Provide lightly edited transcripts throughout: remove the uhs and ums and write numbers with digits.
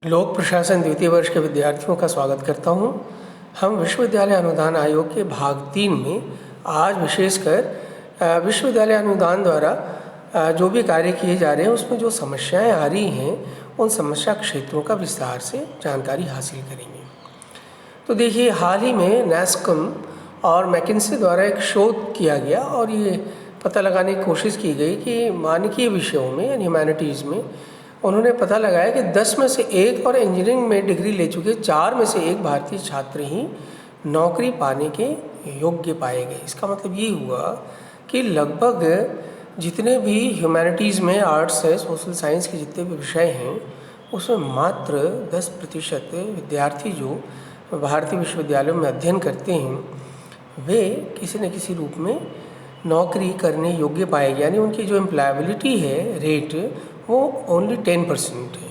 लोक प्रशासन द्वितीय वर्ष के विद्यार्थियों का स्वागत करता हूं। हम विश्वविद्यालय अनुदान आयोग के भाग 3 में आज विशेषकर विश्वविद्यालय अनुदान द्वारा जो भी कार्य किए जा रहे हैं उसमें जो समस्याएं आ रही हैं उन समस्या क्षेत्रों का विस्तार से जानकारी हासिल करेंगे। तो देखिए, हाल ही में नैस्कॉम और मैकिन्से द्वारा एक शोध किया गया और ये पता लगाने की कोशिश की गई कि मानकीय विषयों में यानी ह्यूमैनिटीज़ में उन्होंने पता लगाया कि 10 में से 1 और इंजीनियरिंग में डिग्री ले चुके 4 में से 1 भारतीय छात्र ही नौकरी पाने के योग्य पाए गए। इसका मतलब ये हुआ कि लगभग जितने भी ह्यूमैनिटीज़ में आर्ट्स है, सोशल साइंस के जितने भी विषय हैं उसमें मात्र 10% विद्यार्थी जो भारतीय विश्वविद्यालयों में अध्ययन करते हैं वे किसी न किसी रूप में नौकरी करने योग्य पाए गए। यानी उनकी जो एम्प्लॉयबिलिटी है रेट वो ओनली 10% है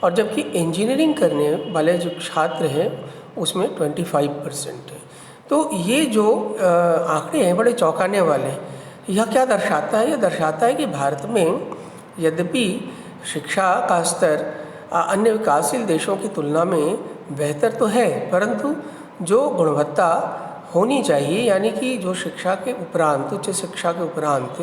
और जबकि इंजीनियरिंग करने वाले जो छात्र हैं उसमें 25% है। तो ये जो आंकड़े हैं बड़े चौंकाने वाले हैं। यह क्या दर्शाता है? यह दर्शाता है कि भारत में यद्यपि शिक्षा का स्तर अन्य विकासशील देशों की तुलना में बेहतर तो है, परंतु जो गुणवत्ता होनी चाहिए यानी कि जो शिक्षा के उपरांत, उच्च शिक्षा के उपरांत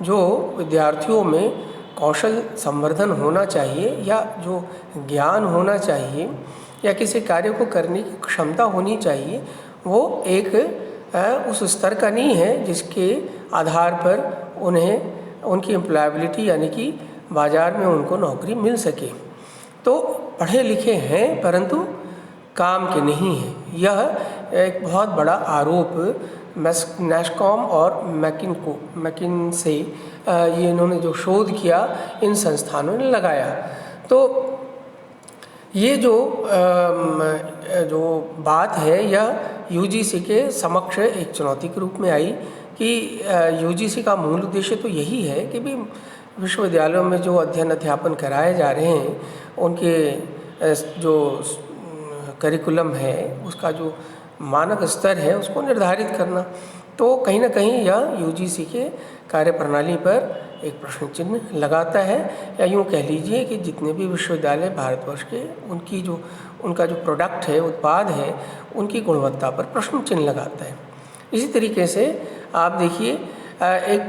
जो विद्यार्थियों में कौशल संवर्धन होना चाहिए या जो ज्ञान होना चाहिए या किसी कार्य को करने की क्षमता होनी चाहिए, वो एक उस स्तर का नहीं है जिसके आधार पर उन्हें उनकी एम्प्लॉयबिलिटी यानी कि बाज़ार में उनको नौकरी मिल सके। तो पढ़े लिखे हैं परंतु काम के नहीं हैं। यह एक बहुत बड़ा आरोप नैस्कॉम और मैकिन्से ये इन्होंने जो शोध किया इन संस्थानों ने लगाया। तो ये जो बात है यह यूजीसी के समक्ष एक चुनौती के रूप में आई कि यूजीसी का मूल उद्देश्य तो यही है कि भी विश्वविद्यालयों में जो अध्ययन अध्यापन कराए जा रहे हैं उनके जो करिकुलम है उसका जो मानक स्तर है उसको निर्धारित करना। तो कहीं ना कहीं यह यूजीसी के कार्यप्रणाली पर एक प्रश्न चिन्ह लगाता है, या यूँ कह लीजिए कि जितने भी विश्वविद्यालय भारतवर्ष के उनका जो प्रोडक्ट है, उत्पाद है, उनकी गुणवत्ता पर प्रश्न चिन्ह लगाता है। इसी तरीके से आप देखिए एक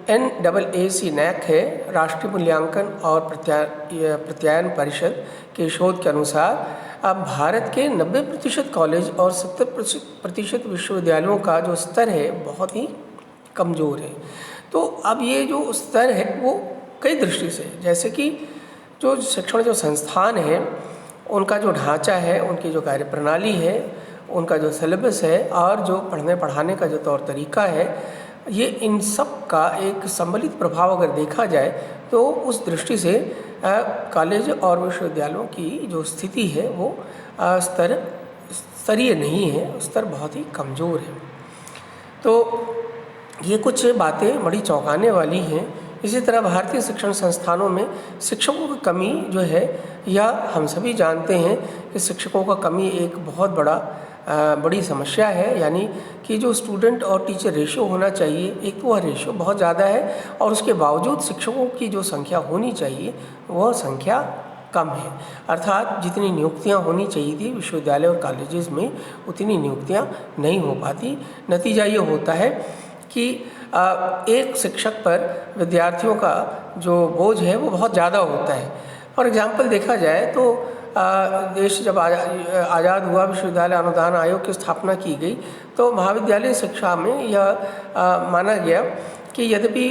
NAAC NAAC है, राष्ट्रीय मूल्यांकन और प्रत्यायन परिषद के शोध के अनुसार अब भारत के 90% कॉलेज और 70% विश्वविद्यालयों का जो स्तर है बहुत ही कमज़ोर है। तो अब ये जो स्तर है वो कई दृष्टि से, जैसे कि जो शिक्षण जो संस्थान है उनका जो ढांचा है, उनकी जो कार्यप्रणाली है, उनका जो सिलेबस है और जो पढ़ने पढ़ाने का जो तौर तरीका है, ये इन सब का एक सम्मिलित प्रभाव अगर देखा जाए तो उस दृष्टि से कॉलेज और विश्वविद्यालयों की जो स्थिति है वो स्तरीय नहीं है, स्तर बहुत ही कमज़ोर है। तो ये कुछ बातें बड़ी चौंकाने वाली हैं। इसी तरह भारतीय शिक्षण संस्थानों में शिक्षकों की कमी जो है, या हम सभी जानते हैं कि शिक्षकों का कमी एक बहुत बड़ी समस्या है। यानी कि जो स्टूडेंट और टीचर रेशियो होना चाहिए, एक तो वह रेशियो बहुत ज़्यादा है और उसके बावजूद शिक्षकों की जो संख्या होनी चाहिए वह संख्या कम है। अर्थात जितनी नियुक्तियां होनी चाहिए थी विश्वविद्यालय और कॉलेजेस में उतनी नियुक्तियां नहीं हो पाती। नतीजा ये होता है कि एक शिक्षक पर विद्यार्थियों का जो बोझ है वो बहुत ज़्यादा होता है। फॉर एग्ज़ाम्पल देखा जाए तो देश जब आज़ाद हुआ, विश्वविद्यालय अनुदान आयोग की स्थापना की गई, तो महाविद्यालय शिक्षा में यह माना गया कि यद्यपि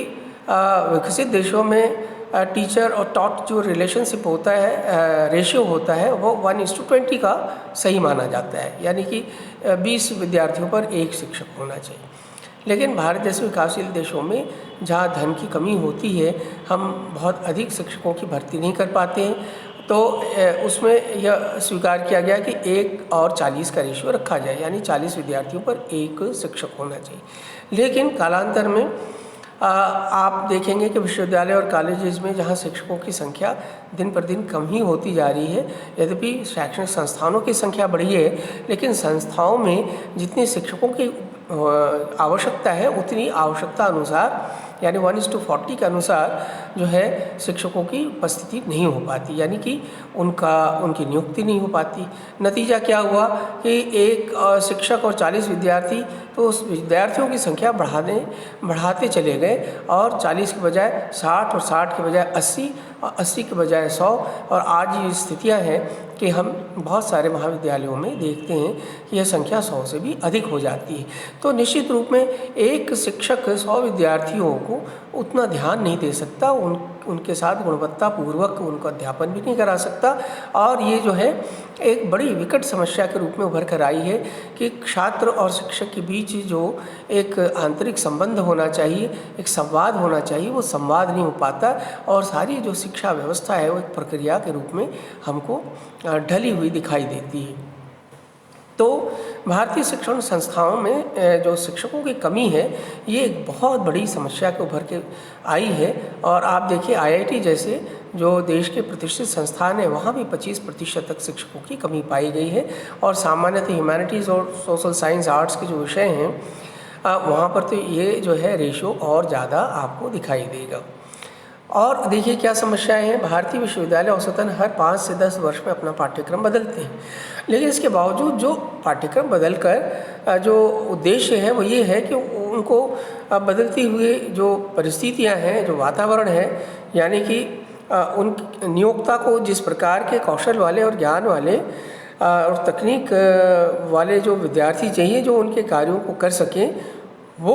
विकसित देशों में टीचर और टॉट जो रिलेशनशिप होता है, रेशियो होता है, वो 1:20 का सही माना जाता है। यानी कि 20 विद्यार्थियों पर 1 शिक्षक होना चाहिए। लेकिन भारत जैसे विकासशील देशों में जहाँ धन की कमी होती है, हम बहुत अधिक शिक्षकों की भर्ती नहीं कर पाते हैं, तो उसमें यह स्वीकार किया गया कि 1 और 40 का रेशियो रखा जाए, यानी 40 विद्यार्थियों पर 1 शिक्षक होना चाहिए। लेकिन कालांतर में आप देखेंगे कि विश्वविद्यालय और कॉलेजेस में जहाँ शिक्षकों की संख्या दिन पर दिन कम ही होती जा रही है, यद्यपि शैक्षणिक संस्थानों की संख्या बढ़ी है, लेकिन संस्थाओं में जितनी शिक्षकों की आवश्यकता है उतनी आवश्यकता अनुसार यानी 1:40 के अनुसार जो है शिक्षकों की उपस्थिति नहीं हो पाती, यानी कि उनकी नियुक्ति नहीं हो पाती। नतीजा क्या हुआ कि एक शिक्षक और 40 विद्यार्थी, तो उस विद्यार्थियों की संख्या बढ़ाते चले गए और 40 के बजाय 60 और 60 के बजाय 80 और 80 के बजाय 100। और आज ये स्थितियाँ हैं कि हम बहुत सारे महाविद्यालयों में देखते हैं कि यह संख्या 100 से भी अधिक हो जाती है। तो निश्चित रूप में एक शिक्षक 100 विद्यार्थियों को उतना ध्यान नहीं दे सकता, उनके साथ गुणवत्तापूर्वक उनका अध्यापन भी नहीं करा सकता। और ये जो है एक बड़ी विकट समस्या के रूप में उभर कर आई है कि छात्र और शिक्षक के बीच जो एक आंतरिक संबंध होना चाहिए, एक संवाद होना चाहिए, वो संवाद नहीं हो पाता और सारी जो शिक्षा व्यवस्था है वो एक प्रक्रिया के रूप में हमको ढली हुई दिखाई देती है। तो भारतीय शिक्षण संस्थाओं में जो शिक्षकों की कमी है, ये एक बहुत बड़ी समस्या के उभर के आई है। और आप देखिए IIT जैसे जो देश के प्रतिष्ठित संस्थान है, वहाँ भी 25% तक शिक्षकों की कमी पाई गई है। और सामान्यतः ह्यूमैनिटीज़ और सोशल साइंस आर्ट्स के जो विषय हैं वहाँ पर तो ये जो है रेशो और ज़्यादा आपको दिखाई देगा। और देखिए क्या समस्याएं हैं। भारतीय विश्वविद्यालय औसतन हर 5 से 10 वर्ष में अपना पाठ्यक्रम बदलते हैं, लेकिन इसके बावजूद जो पाठ्यक्रम बदलकर जो उद्देश्य है वो ये है कि उनको बदलती हुई जो परिस्थितियां हैं, जो वातावरण है, यानी कि उन नियोक्ता को जिस प्रकार के कौशल वाले और ज्ञान वाले और तकनीक वाले जो विद्यार्थी चाहिए जो उनके कार्यों को कर सकें, वो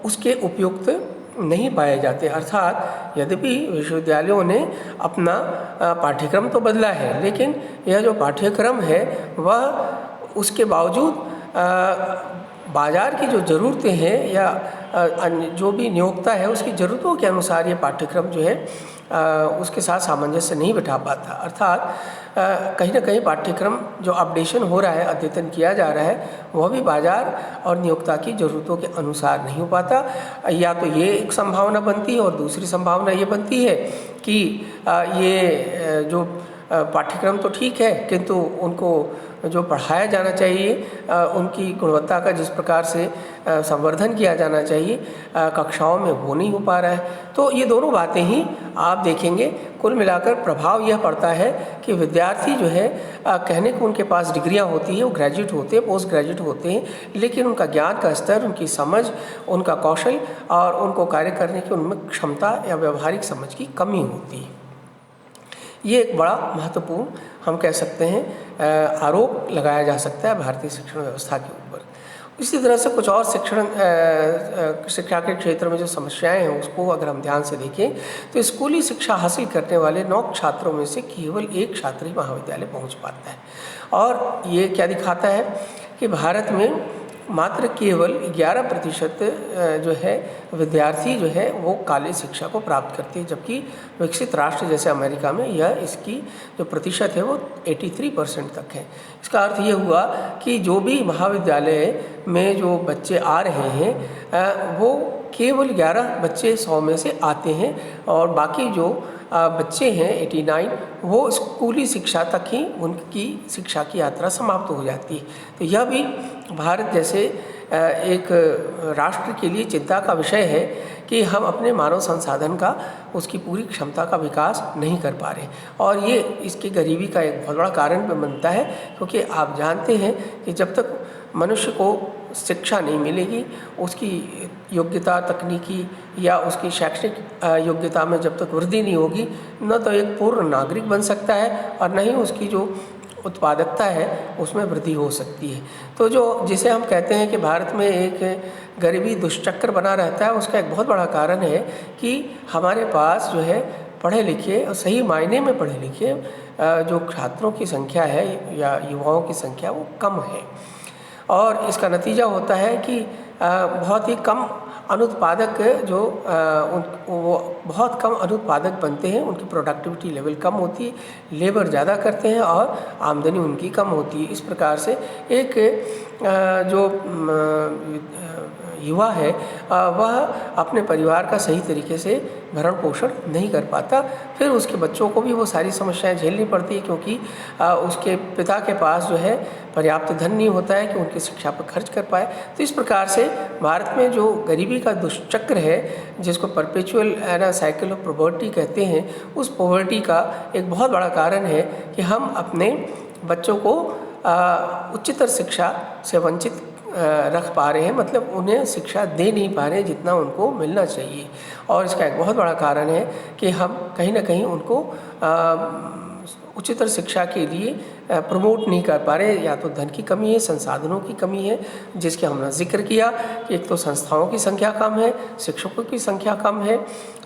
उसके उपयुक्त नहीं पाए जाते। अर्थात यद्यपि विश्वविद्यालयों ने अपना पाठ्यक्रम तो बदला है, लेकिन यह जो पाठ्यक्रम है वह उसके बावजूद बाज़ार की जो ज़रूरतें हैं या जो भी नियोक्ता है उसकी ज़रूरतों के अनुसार ये पाठ्यक्रम जो है उसके साथ सामंजस्य नहीं बिठा पाता। अर्थात कहीं ना कहीं पाठ्यक्रम जो अपडेशन हो रहा है, अद्यतन किया जा रहा है, वह भी बाज़ार और नियोक्ता की ज़रूरतों के अनुसार नहीं हो पाता। या तो ये एक संभावना बनती है और दूसरी संभावना ये बनती है कि ये जो पाठ्यक्रम तो ठीक है, किंतु उनको जो पढ़ाया जाना चाहिए, उनकी गुणवत्ता का जिस प्रकार से संवर्धन किया जाना चाहिए कक्षाओं में, वो नहीं हो पा रहा है। तो ये दोनों बातें ही आप देखेंगे, कुल मिलाकर प्रभाव यह पड़ता है कि विद्यार्थी जो है कहने को उनके पास डिग्रियां होती है, वो ग्रेजुएट होते हैं, पोस्ट ग्रेजुएट होते हैं, लेकिन उनका ज्ञान का स्तर, उनकी समझ, उनका कौशल और उनको कार्य करने की उनमें क्षमता या व्यवहारिक समझ की कमी होती है। ये एक बड़ा महत्वपूर्ण हम कह सकते हैं आरोप लगाया जा सकता है भारतीय शिक्षण व्यवस्था के ऊपर। इसी तरह से कुछ और शिक्षा के क्षेत्र में जो समस्याएं हैं उसको अगर हम ध्यान से देखें तो स्कूली शिक्षा हासिल करने वाले 9 छात्रों में से केवल 1 छात्र ही महाविद्यालय पहुंच पाता है। और ये क्या दिखाता है कि भारत में मात्र केवल 11% जो है विद्यार्थी जो है वो काले शिक्षा को प्राप्त करते हैं, जबकि विकसित राष्ट्र जैसे अमेरिका में यह इसकी जो प्रतिशत है वो 83% तक है। इसका अर्थ ये हुआ कि जो भी महाविद्यालय में जो बच्चे आ रहे हैं वो केवल 11 बच्चे 100 में से आते हैं और बाकी जो बच्चे हैं 89 वो स्कूली शिक्षा तक ही उनकी शिक्षा की यात्रा समाप्त हो जाती है। तो यह भी भारत जैसे एक राष्ट्र के लिए चिंता का विषय है कि हम अपने मानव संसाधन का, उसकी पूरी क्षमता का विकास नहीं कर पा रहे। और ये इसकी गरीबी का एक बहुत बड़ा कारण बनता है, क्योंकि आप जानते हैं कि जब तक मनुष्य को शिक्षा नहीं मिलेगी, उसकी योग्यता तकनीकी या उसकी शैक्षणिक योग्यता में जब तक वृद्धि नहीं होगी, न तो एक पूर्ण नागरिक बन सकता है और न ही उसकी जो उत्पादकता है उसमें वृद्धि हो सकती है। तो जो जिसे हम कहते हैं कि भारत में एक गरीबी दुष्चक्र बना रहता है, उसका एक बहुत बड़ा कारण है कि हमारे पास जो है पढ़े लिखे और सही मायने में पढ़े लिखे जो छात्रों की संख्या है या युवाओं की संख्या वो कम है। और इसका नतीजा होता है कि बहुत ही कम अनुत्पादक जो वो बहुत कम अनुत्पादक बनते हैं, उनकी प्रोडक्टिविटी लेवल कम होती है, लेबर ज़्यादा करते हैं और आमदनी उनकी कम होती है। इस प्रकार से एक जो युवा है वह अपने परिवार का सही तरीके से भरण पोषण नहीं कर पाता, फिर उसके बच्चों को भी वो सारी समस्याएं झेलनी पड़ती है, क्योंकि उसके पिता के पास जो है पर्याप्त धन नहीं होता है कि उनकी शिक्षा पर खर्च कर पाए। तो इस प्रकार से भारत में जो गरीबी का दुष्चक्र है, जिसको परपेचुअल साइकिल ऑफ पॉवर्टी कहते हैं, उस पॉवर्टी का एक बहुत बड़ा कारण है कि हम अपने बच्चों को उच्चतर शिक्षा से वंचित रख पा रहे हैं, मतलब उन्हें शिक्षा दे नहीं पा रहे हैं जितना उनको मिलना चाहिए। और इसका एक बहुत बड़ा कारण है कि हम कहीं ना कहीं उनको उच्चतर शिक्षा के लिए प्रमोट नहीं कर पा रहे। या तो धन की कमी है, संसाधनों की कमी है, जिसके हमने जिक्र किया कि एक तो संस्थाओं की संख्या कम है, शिक्षकों की संख्या कम है,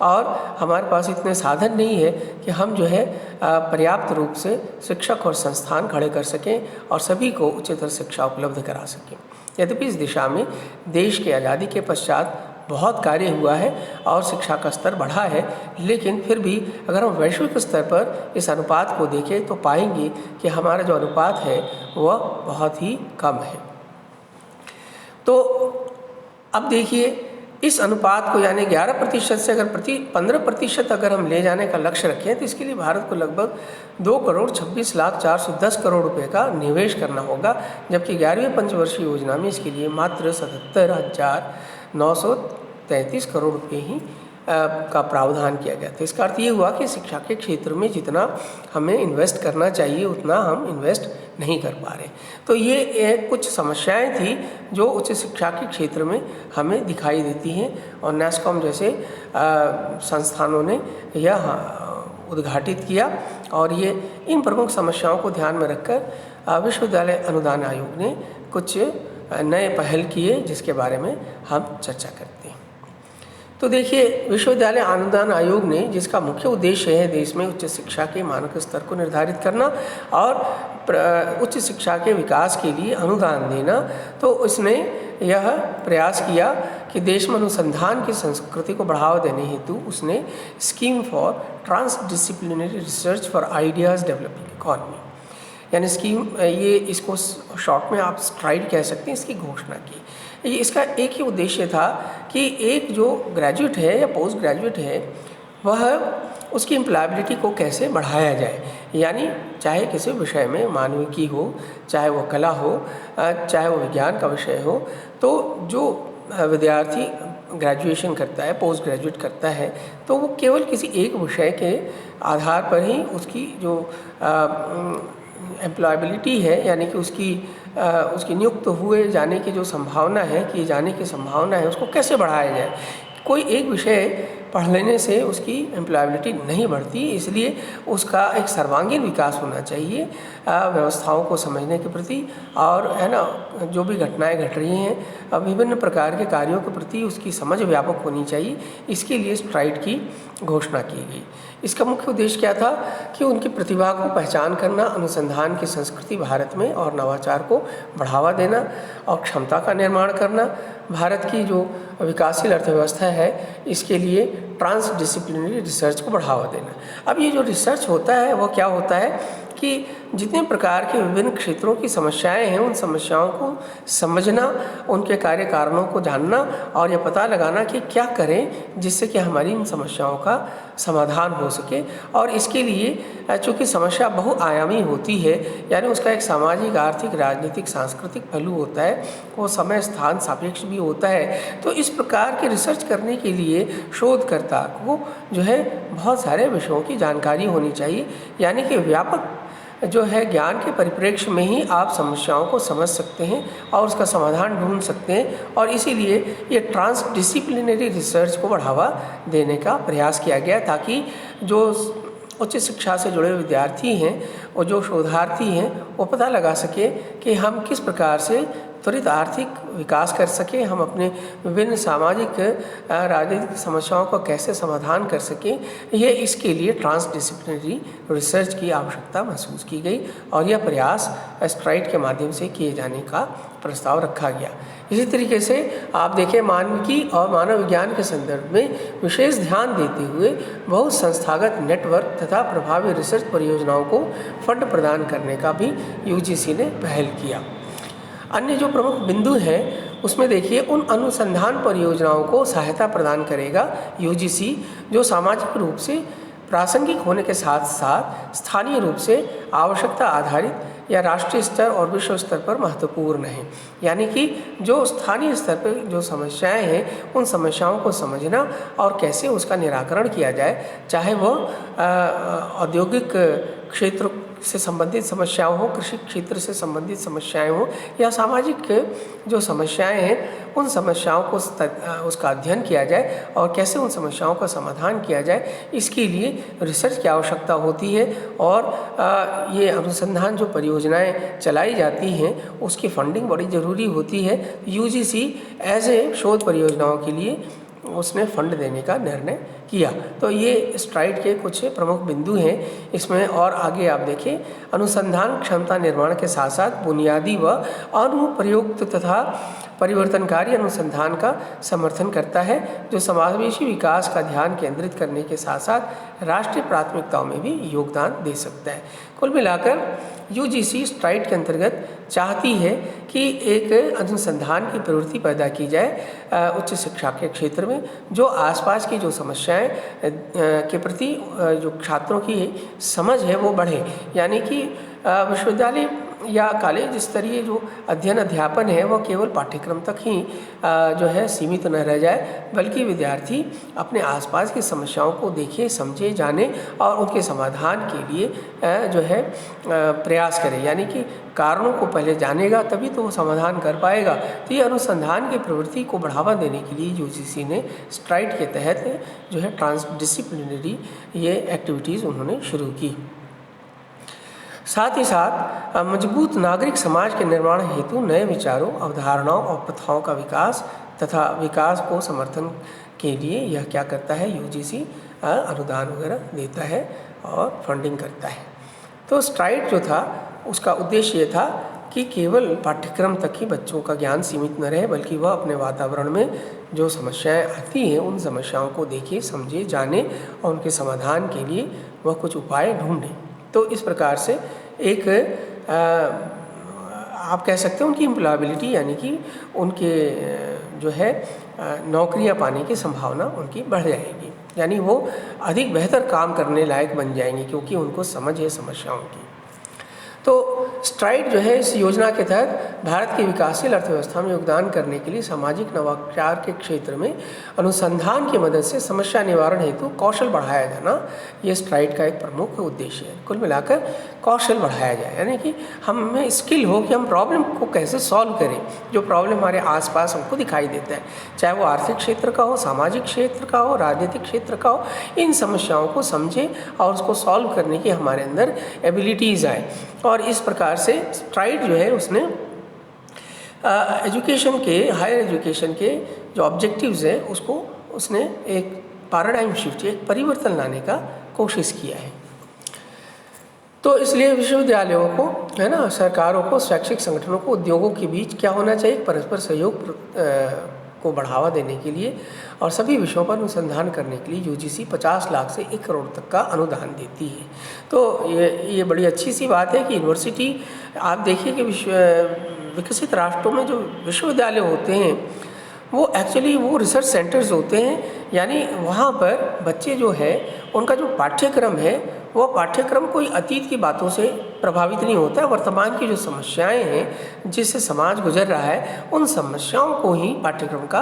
और हमारे पास इतने साधन नहीं है कि हम जो है पर्याप्त रूप से शिक्षक और संस्थान खड़े कर सकें और सभी को उच्चतर शिक्षा उपलब्ध करा सकें। यद्यपि इस दिशा में देश की आज़ादी के पश्चात बहुत कार्य हुआ है और शिक्षा का स्तर बढ़ा है, लेकिन फिर भी अगर हम वैश्विक स्तर पर इस अनुपात को देखें तो पाएंगे कि हमारा जो अनुपात है वह बहुत ही कम है। तो अब देखिए, इस अनुपात को यानी 11% से अगर 15% अगर हम ले जाने का लक्ष्य रखें तो इसके लिए भारत को लगभग 2,26,410 करोड़ रुपए का निवेश करना होगा, जबकि 11वीं पंचवर्षीय योजना में इसके लिए मात्र 77,933 करोड़ रुपये ही का प्रावधान किया गया था। इसका अर्थ ये हुआ कि शिक्षा के क्षेत्र में जितना हमें इन्वेस्ट करना चाहिए उतना हम इन्वेस्ट नहीं कर पा रहे। तो ये कुछ समस्याएं थी जो उच्च शिक्षा के क्षेत्र में हमें दिखाई देती हैं, और NASSCOM जैसे संस्थानों ने यह उद्घाटित किया, और ये इन प्रमुख समस्याओं को ध्यान में रखकर विश्वविद्यालय अनुदान आयोग ने कुछ नए पहल किए, जिसके बारे में हम चर्चा करते हैं। तो देखिए, विश्वविद्यालय अनुदान आयोग ने, जिसका मुख्य उद्देश्य है देश में उच्च शिक्षा के मानक स्तर को निर्धारित करना और उच्च शिक्षा के विकास के लिए अनुदान देना, तो उसने यह प्रयास किया कि देश में अनुसंधान की संस्कृति को बढ़ावा देने हेतु उसने scheme for transdisciplinary research for ideas developing economy, यानी स्कीम, ये इसको शॉर्ट में आप स्ट्राइड कह सकते हैं, इसकी घोषणा की। ये इसका एक ही उद्देश्य था कि एक जो ग्रेजुएट है या पोस्ट ग्रेजुएट है वह उसकी एम्प्लॉयबिलिटी को कैसे बढ़ाया जाए, यानी चाहे किसी विषय में मानविकी हो, चाहे वो कला हो, चाहे वो विज्ञान का विषय हो, तो जो विद्यार्थी ग्रेजुएशन करता है, पोस्ट ग्रेजुएट करता है, तो वो केवल किसी एक विषय के आधार पर ही उसकी जो एम्प्लॉयबिलिटी है, यानी कि उसकी नियुक्त हुए जाने की जो संभावना है, किए जाने की संभावना है, उसको कैसे बढ़ाया जाए। कोई एक विषय पढ़ लेने से उसकी एम्प्लॉयबिलिटी नहीं बढ़ती, इसलिए उसका एक सर्वांगीण विकास होना चाहिए व्यवस्थाओं को समझने के प्रति, और है ना, जो भी घटनाएं घट रही हैं विभिन्न प्रकार के कार्यों के प्रति उसकी समझ व्यापक होनी चाहिए। इसके लिए स्ट्राइड की घोषणा की गई। इसका मुख्य उद्देश्य क्या था कि उनकी प्रतिभा को पहचान करना, अनुसंधान की संस्कृति भारत में और नवाचार को बढ़ावा देना और क्षमता का निर्माण करना, भारत की जो विकासशील अर्थव्यवस्था है इसके लिए ट्रांसडिसिप्लिनरी रिसर्च को बढ़ावा देना। अब ये जो रिसर्च होता है वो क्या होता है कि जितने प्रकार के विभिन्न क्षेत्रों की समस्याएं हैं उन समस्याओं को समझना, उनके कार्य कारणों को जानना और ये पता लगाना कि क्या करें जिससे कि हमारी इन समस्याओं का समाधान हो सके। और इसके लिए चूँकि समस्या बहुआयामी होती है, यानी उसका एक सामाजिक, आर्थिक, राजनीतिक, सांस्कृतिक पहलू होता है, वो समय स्थान सापेक्ष भी होता है। तो इस प्रकार के रिसर्च करने के लिए शोधकर्ता को जो है बहुत सारे विषयों की जानकारी होनी चाहिए, यानी कि व्यापक जो है ज्ञान के परिप्रेक्ष्य में ही आप समस्याओं को समझ सकते हैं और उसका समाधान ढूंढ सकते हैं। और इसीलिए ये ट्रांसडिसिप्लिनरी रिसर्च को बढ़ावा देने का प्रयास किया गया, ताकि जो उच्च शिक्षा से जुड़े विद्यार्थी हैं और जो शोधार्थी हैं वो पता लगा सके कि हम किस प्रकार से त्वरित आर्थिक विकास कर सकें, हम अपने विभिन्न सामाजिक राजनीतिक समस्याओं का कैसे समाधान कर सकें। ये इसके लिए ट्रांसडिसिप्लिनरी रिसर्च की आवश्यकता महसूस की गई और यह प्रयास स्ट्राइड के माध्यम से किए जाने का प्रस्ताव रखा गया। इसी तरीके से आप देखें, मानविकी और मानव विज्ञान के संदर्भ में विशेष ध्यान देते हुए बहुत संस्थागत नेटवर्क तथा प्रभावी रिसर्च परियोजनाओं को फंड प्रदान करने का भी UGC ने पहल किया। अन्य जो प्रमुख बिंदु हैं उसमें देखिए उन अनुसंधान परियोजनाओं को सहायता प्रदान करेगा यूजीसी जो सामाजिक रूप से प्रासंगिक होने के साथ साथ स्थानीय रूप से आवश्यकता आधारित या राष्ट्रीय स्तर और विश्व स्तर पर महत्वपूर्ण है। यानी कि जो स्थानीय स्तर पर जो समस्याएं हैं उन समस्याओं को समझना और कैसे उसका निराकरण किया जाए, चाहे वह औद्योगिक क्षेत्र से संबंधित समस्याएं हो, कृषि क्षेत्र से संबंधित समस्याएं हो या सामाजिक जो समस्याएं हैं उन समस्याओं को उसका अध्ययन किया जाए और कैसे उन समस्याओं का समाधान किया जाए, इसके लिए रिसर्च की आवश्यकता होती है। और ये अनुसंधान जो परियोजनाएं चलाई जाती हैं उसकी फंडिंग बड़ी ज़रूरी होती है। यूजीसी एज ए शोध परियोजनाओं के लिए उसने फंड देने का निर्णय किया। तो ये स्ट्राइड के कुछ प्रमुख बिंदु हैं इसमें। और आगे आप देखें, अनुसंधान क्षमता निर्माण के साथ साथ बुनियादी व अनुप्रयुक्त तथा परिवर्तनकारी अनुसंधान का समर्थन करता है जो समावेशी विकास का ध्यान केंद्रित करने के साथ साथ राष्ट्रीय प्राथमिकताओं में भी योगदान दे सकता है। कुल मिलाकर यूजीसी स्ट्राइड के अंतर्गत चाहती है कि एक अनुसंधान की प्रवृत्ति पैदा की जाए उच्च शिक्षा के क्षेत्र में, जो आसपास की जो समस्याएं के प्रति जो छात्रों की समझ है वो बढ़े। यानी कि विश्वविद्यालय या कॉलेज स्तरीय जो अध्ययन अध्यापन है वह केवल पाठ्यक्रम तक ही जो है सीमित न रह जाए, बल्कि विद्यार्थी अपने आसपास की समस्याओं को देखे, समझे, जाने और उनके समाधान के लिए जो है प्रयास करे। यानी कि कारणों को पहले जानेगा तभी तो वो समाधान कर पाएगा। तो ये अनुसंधान की प्रवृत्ति को बढ़ावा देने के लिए यूजीसी ने स्ट्राइड के तहत जो है ट्रांसडिसिप्लिनरी ये एक्टिविटीज़ उन्होंने शुरू की। साथ ही साथ मजबूत नागरिक समाज के निर्माण हेतु नए विचारों, अवधारणाओं और प्रथाओं का विकास तथा विकास को समर्थन के लिए यह क्या करता है, यूजीसी अनुदान वगैरह देता है और फंडिंग करता है। तो स्ट्राइड जो था उसका उद्देश्य ये था कि केवल पाठ्यक्रम तक ही बच्चों का ज्ञान सीमित न रहे, बल्कि वह अपने वातावरण में जो समस्याएं आती हैं उन समस्याओं को देखे, समझे, जाने और उनके समाधान के लिए वह कुछ उपाय ढूंढे। तो इस प्रकार से एक आप कह सकते हैं उनकी एम्प्लॉयबिलिटी यानी कि उनके जो है नौकरियां पाने की संभावना उनकी बढ़ जाएगी, यानी वो अधिक बेहतर काम करने लायक बन जाएंगे क्योंकि उनको समझ है समस्याओं की। तो स्ट्राइड जो है इस योजना के तहत भारत की विकासशील अर्थव्यवस्था में योगदान करने के लिए सामाजिक नवाचार के क्षेत्र में अनुसंधान की मदद से समस्या निवारण हेतु कौशल बढ़ाया जाना, ये स्ट्राइड का एक प्रमुख उद्देश्य है। कुल मिलाकर कौशल बढ़ाया जाए, यानी कि हम में स्किल हो कि हम प्रॉब्लम को कैसे सॉल्व करें, जो प्रॉब्लम हमारे आसपास हमको दिखाई देता है, चाहे वो आर्थिक क्षेत्र का हो, सामाजिक क्षेत्र का हो, राजनीतिक क्षेत्र का हो, इन समस्याओं को समझें और उसको सॉल्व करने की हमारे अंदर एबिलिटीज़ आए। और इस प्रकार से स्ट्राइड जो है उसने एजुकेशन के, हायर एजुकेशन के जो ऑब्जेक्टिव्स हैं उसको उसने एक पैराडाइम शिफ्ट, एक परिवर्तन लाने का कोशिश किया है। तो इसलिए विश्वविद्यालयों को है ना, सरकारों को, शैक्षिक संगठनों को, उद्योगों के बीच क्या होना चाहिए, परस्पर सहयोग को बढ़ावा देने के लिए और सभी विषयों पर अनुसंधान करने के लिए यूजीसी 50 लाख से 1 करोड़ तक का अनुदान देती है। तो ये बड़ी अच्छी सी बात है कि यूनिवर्सिटी, आप देखिए कि विकसित राष्ट्रों में जो विश्वविद्यालय होते हैं वो एक्चुअली वो रिसर्च सेंटर्स होते हैं, यानी वहाँ पर बच्चे जो है उनका जो पाठ्यक्रम है वह पाठ्यक्रम कोई अतीत की बातों से प्रभावित नहीं होता है। वर्तमान की जो समस्याएं हैं जिससे समाज गुजर रहा है उन समस्याओं को ही पाठ्यक्रम का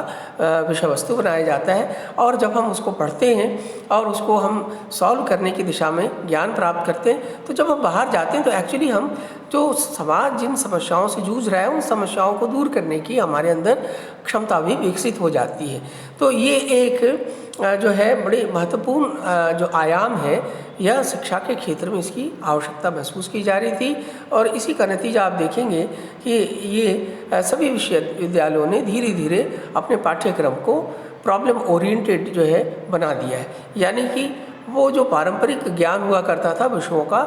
विषय वस्तु बनाया जाता है। और जब हम उसको पढ़ते हैं और उसको हम सॉल्व करने की दिशा में ज्ञान प्राप्त करते हैं, तो जब हम बाहर जाते हैं तो एक्चुअली हम जो समाज जिन समस्याओं से जूझ रहा है उन समस्याओं को दूर करने की हमारे अंदर क्षमता भी विकसित हो जाती है। तो ये एक जो है बड़ी महत्वपूर्ण जो आयाम है, यह शिक्षा के क्षेत्र में इसकी आवश्यकता महसूस की जा रही थी। और इसी का नतीजा आप देखेंगे कि ये सभी विश्वविद्यालयों ने धीरे धीरे अपने पाठ्यक्रम को प्रॉब्लम ओरिएंटेड जो है बना दिया है, यानी कि वो जो पारंपरिक ज्ञान हुआ करता था विषयों का,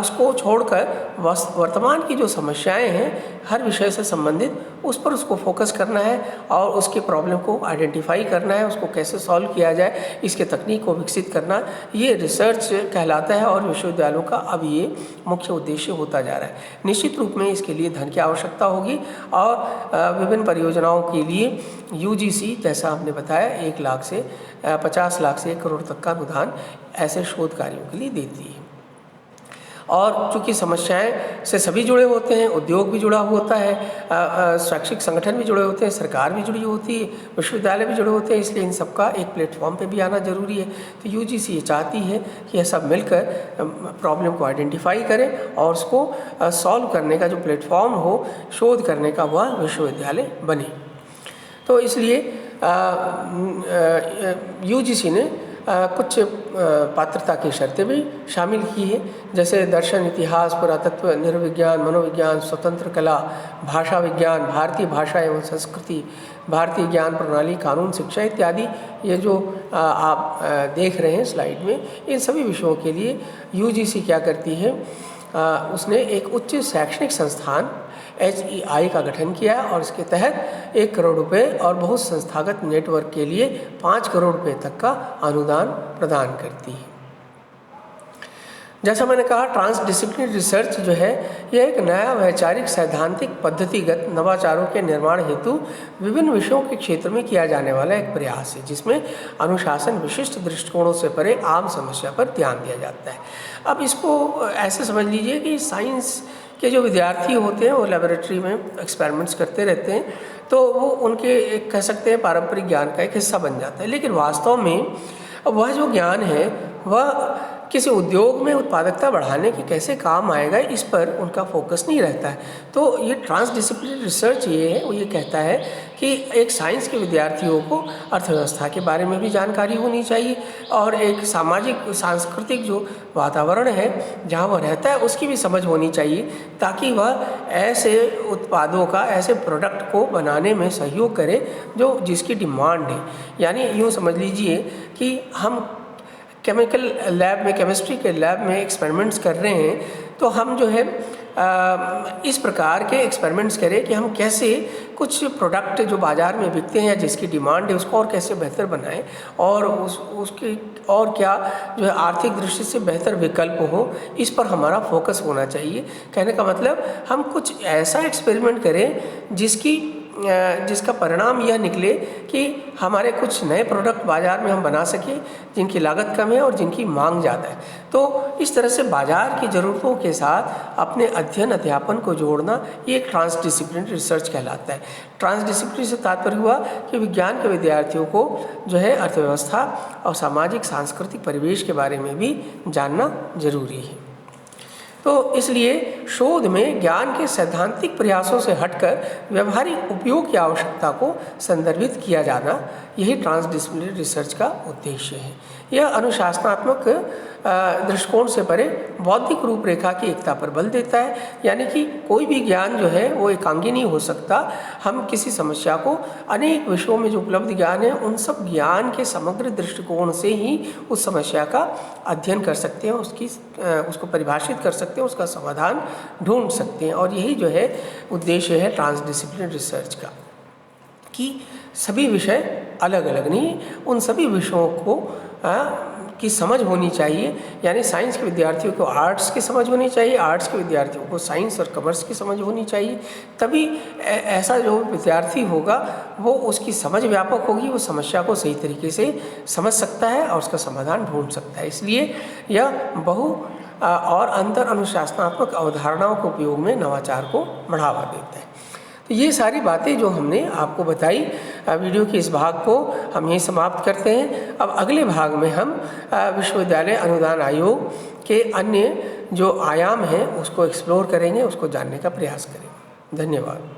उसको छोड़कर वर्तमान की जो समस्याएं हैं हर विषय से संबंधित उस पर उसको फोकस करना है और उसके प्रॉब्लम को आइडेंटिफाई करना है, उसको कैसे सॉल्व किया जाए, इसके तकनीक को विकसित करना, ये रिसर्च कहलाता है और विश्वविद्यालयों का अब ये मुख्य उद्देश्य होता जा रहा है। निश्चित रूप में इसके लिए धन की आवश्यकता होगी और विभिन्न परियोजनाओं के लिए यूजीसी, जैसा हमने बताया, 1 लाख से 50 लाख से 1 करोड़ तक का अनुदान ऐसे शोध कार्यों के लिए देती है। और चूँकि समस्याएं से सभी जुड़े होते हैं, उद्योग भी जुड़ा होता है, शैक्षिक संगठन भी जुड़े होते हैं, सरकार भी जुड़ी होती है, विश्वविद्यालय भी जुड़े होते हैं, इसलिए इन सबका एक प्लेटफॉर्म पे भी आना जरूरी है। तो यूजीसी ये चाहती है कि यह सब मिलकर प्रॉब्लम को आइडेंटिफाई करें और उसको सॉल्व करने का जो प्लेटफॉर्म हो शोध करने का, वह विश्वविद्यालय बने। तो इसलिए यूजीसी ने कुछ पात्रता की शर्तें भी शामिल की है, जैसे दर्शन, इतिहास, पुरातत्व, नृविज्ञान, मनोविज्ञान, स्वतंत्र कला, भाषा विज्ञान, भारतीय भाषा एवं संस्कृति, भारतीय ज्ञान प्रणाली, कानून, शिक्षा इत्यादि। ये जो आप देख रहे हैं स्लाइड में, इन सभी विषयों के लिए यूजीसी क्या करती है, उसने एक उच्च शैक्षणिक संस्थान HEI का गठन किया और इसके तहत 1 करोड़ रुपए और बहुत संस्थागत नेटवर्क के लिए 5 करोड़ रुपए तक का अनुदान प्रदान करती है। जैसा मैंने कहा, ट्रांसडिसिप्लिनरी रिसर्च जो है, यह एक नया वैचारिक सैद्धांतिक पद्धतिगत नवाचारों के निर्माण हेतु विभिन्न विषयों के क्षेत्र में किया जाने वाला एक प्रयास है, जिसमें अनुशासन विशिष्ट दृष्टिकोणों से परे आम समस्या पर ध्यान दिया जाता है। अब इसको ऐसे समझ लीजिए कि साइंस के जो विद्यार्थी होते हैं वो लेबोरेटरी में एक्सपेरिमेंट्स करते रहते हैं, तो वो उनके एक कह सकते हैं पारंपरिक ज्ञान का एक हिस्सा बन जाता है। लेकिन वास्तव में वह जो ज्ञान है वह किसी उद्योग में उत्पादकता बढ़ाने के कैसे काम आएगा, इस पर उनका फोकस नहीं रहता है। तो ये ट्रांसडिसिप्लिनरी रिसर्च ये है, वो ये कहता है कि एक साइंस के विद्यार्थियों को अर्थव्यवस्था के बारे में भी जानकारी होनी चाहिए और एक सामाजिक सांस्कृतिक जो वातावरण है जहाँ वह रहता है उसकी भी समझ होनी चाहिए, ताकि वह ऐसे उत्पादों का, ऐसे प्रोडक्ट को बनाने में सहयोग करे जो जिसकी डिमांड है। यानी यूँ समझ लीजिए कि हम केमिकल लैब में, केमिस्ट्री के लैब में एक्सपेरिमेंट्स कर रहे हैं, तो हम जो है इस प्रकार के एक्सपेरिमेंट्स करें कि हम कैसे कुछ प्रोडक्ट जो बाज़ार में बिकते हैं या जिसकी डिमांड है उसको और कैसे बेहतर बनाएं और उसके और क्या जो है आर्थिक दृष्टि से बेहतर विकल्प हो, इस पर हमारा फोकस होना चाहिए। कहने का मतलब हम कुछ ऐसा एक्सपेरिमेंट करें जिसका परिणाम यह निकले कि हमारे कुछ नए प्रोडक्ट बाज़ार में हम बना सकें जिनकी लागत कम है और जिनकी मांग ज़्यादा है। तो इस तरह से बाज़ार की ज़रूरतों के साथ अपने अध्ययन अध्यापन को जोड़ना, ये एक ट्रांसडिसिप्लिनरी रिसर्च कहलाता है। ट्रांसडिसिप्लिनरी से तात्पर्य हुआ कि विज्ञान के विद्यार्थियों को जो है अर्थव्यवस्था और सामाजिक सांस्कृतिक परिवेश के बारे में भी जानना जरूरी है। तो इसलिए शोध में ज्ञान के सैद्धांतिक प्रयासों से हटकर व्यवहारिक उपयोग की आवश्यकता को संदर्भित किया जाना, यही ट्रांसडिसिप्लिनरी रिसर्च का उद्देश्य है। यह अनुशासनात्मक दृष्टिकोण से परे बौद्धिक रूपरेखा की एकता पर बल देता है, यानी कि कोई भी ज्ञान जो है वो एकांगी नहीं हो सकता। हम किसी समस्या को अनेक विषयों में जो उपलब्ध ज्ञान है उन सब ज्ञान के समग्र दृष्टिकोण से ही उस समस्या का अध्ययन कर सकते हैं, उसको परिभाषित कर सकते हैं, उसका समाधान ढूंढ सकते हैं। और यही जो है उद्देश्य है ट्रांसडिसिप्लिनरी रिसर्च का, कि सभी विषय अलग अलग नहीं, उन सभी विषयों को की समझ होनी चाहिए। यानी साइंस के विद्यार्थियों को आर्ट्स की समझ होनी चाहिए, आर्ट्स के विद्यार्थियों को साइंस और कॉमर्स की समझ होनी चाहिए। तभी ऐसा जो विद्यार्थी होगा वो उसकी समझ व्यापक होगी, वो समस्या को सही तरीके से समझ सकता है और उसका समाधान ढूंढ सकता है। इसलिए यह बहु और अंतर अनुशासनात्मक अवधारणाओं के उपयोग में नवाचार को बढ़ावा देता है। तो ये सारी बातें जो हमने आपको बताई, वीडियो के इस भाग को हम यहीं समाप्त करते हैं। अब अगले भाग में हम विश्वविद्यालय अनुदान आयोग के अन्य जो आयाम हैं उसको एक्सप्लोर करेंगे, उसको जानने का प्रयास करेंगे। धन्यवाद।